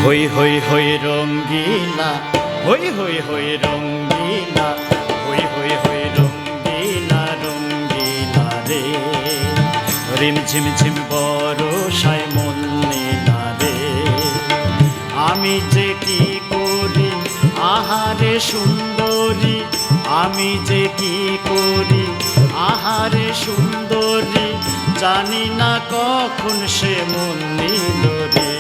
হই হই হই রঙ্গিলা, হই হই হই রঙ্গিলা, হই হই হই রঙ্গিলা রঙ্গিলা রে। রিম ঝিম ঝিম বরষায় মন নীলা রে। আমি যে কি করি আহারে সুন্দরী, আমি যে কি করি আহারে সুন্দরী, জানি না কখন সে মন নিল রে।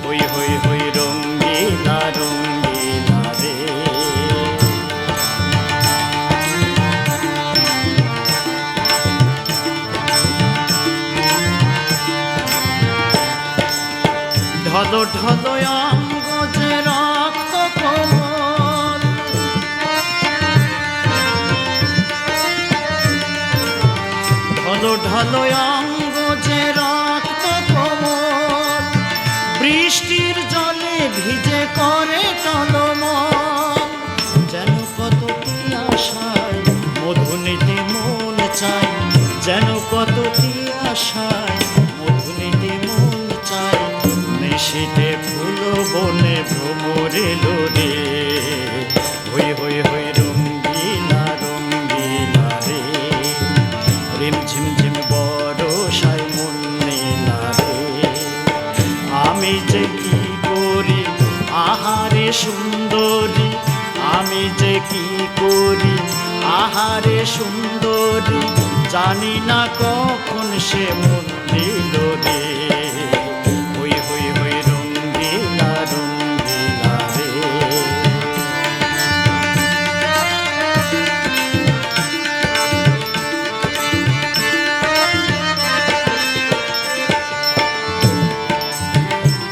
হই হই হই রঙ্গিলা রঙ্গিলা রে। ঢল ঢল অঙ্গ যে রক্ত কোমল, ঢল ঢল অঙ্গ যে রক্ত কোমল, বৃষ্টির জলে ভিজে করে টলমল। যেন কত আশায় মধু নিতে মন চাই, যেন কত আশায় মধু নিতে মন চাই। নিশীতে ফুল বনে ভ্রমর এলো রে। হই হই হই রঙ্গিলা রঙ্গিলা রে। রিম ঝিম ঝিম বরষায় মন নীলা রে। আমি যে কি করি আহারে সুন্দরী, আমি যে কি করি আহারে সুন্দরী, জানি না কখন সে মন দিল রে। হই হই হই রঙ্গিলা রঙ্গিলা রে।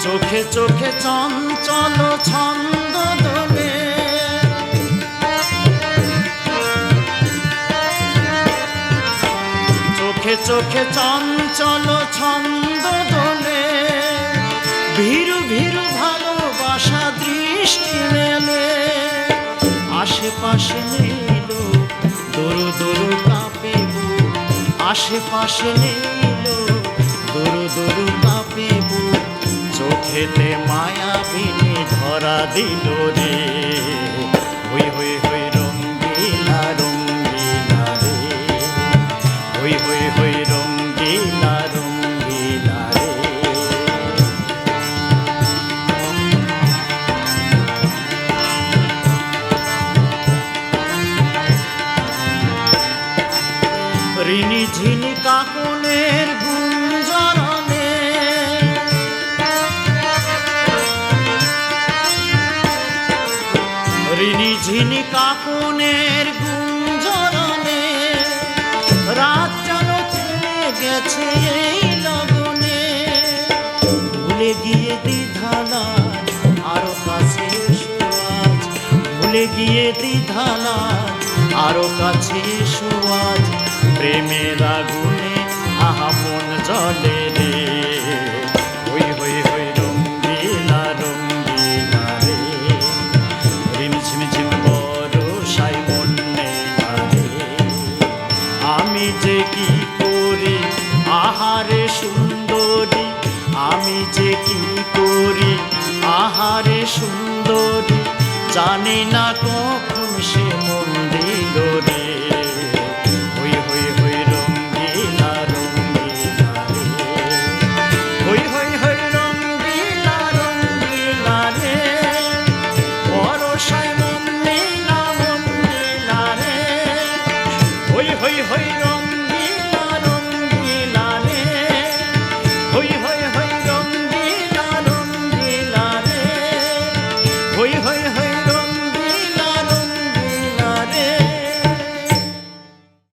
চোখে চোখে চঞ্চল ছন্দ দোলে, চোখে চোখে চঞ্চল ছন্দ দোলে। ভীরু ভীরু ভালোবাসা দৃষ্টি মেলে, আশেপাশে নীল দূর দূর কাঁপে বুক, আশেপাশে নীল দূর দূর কাঁপে বুক। চোখেতে মায়াবিনী ধরা দিল রে। হই হই হই রঙ্গিলা রঙ্গিলা রে। হই হই হই রঙ্গিলা রঙ্গিলা রে। ঋণী ঝিনি কাকনের গুঞ্জরণে, ঋণী ঝিনি কাকনের গুঞ্জরণে, রাত যেন থেমে গেছে এই লগনে। ভুলে গিয়ে দ্বিধানা আরো কাছে এসো আজ, ভুলে গিয়ে দ্বিধানা আরো কাছে এসো আজ। প্রেমের আগুনে আহা মন জ্বলে রে। হই হই হই রঙ্গিলা রঙ্গিলা রে। রিম ঝিম ঝিম বরষায় মন নীলা রে। আমি যে কি করি আহারে সুন্দরী, আমি যে কি করি আহারে সুন্দরী, জানি না কখন সে মন দিল রে।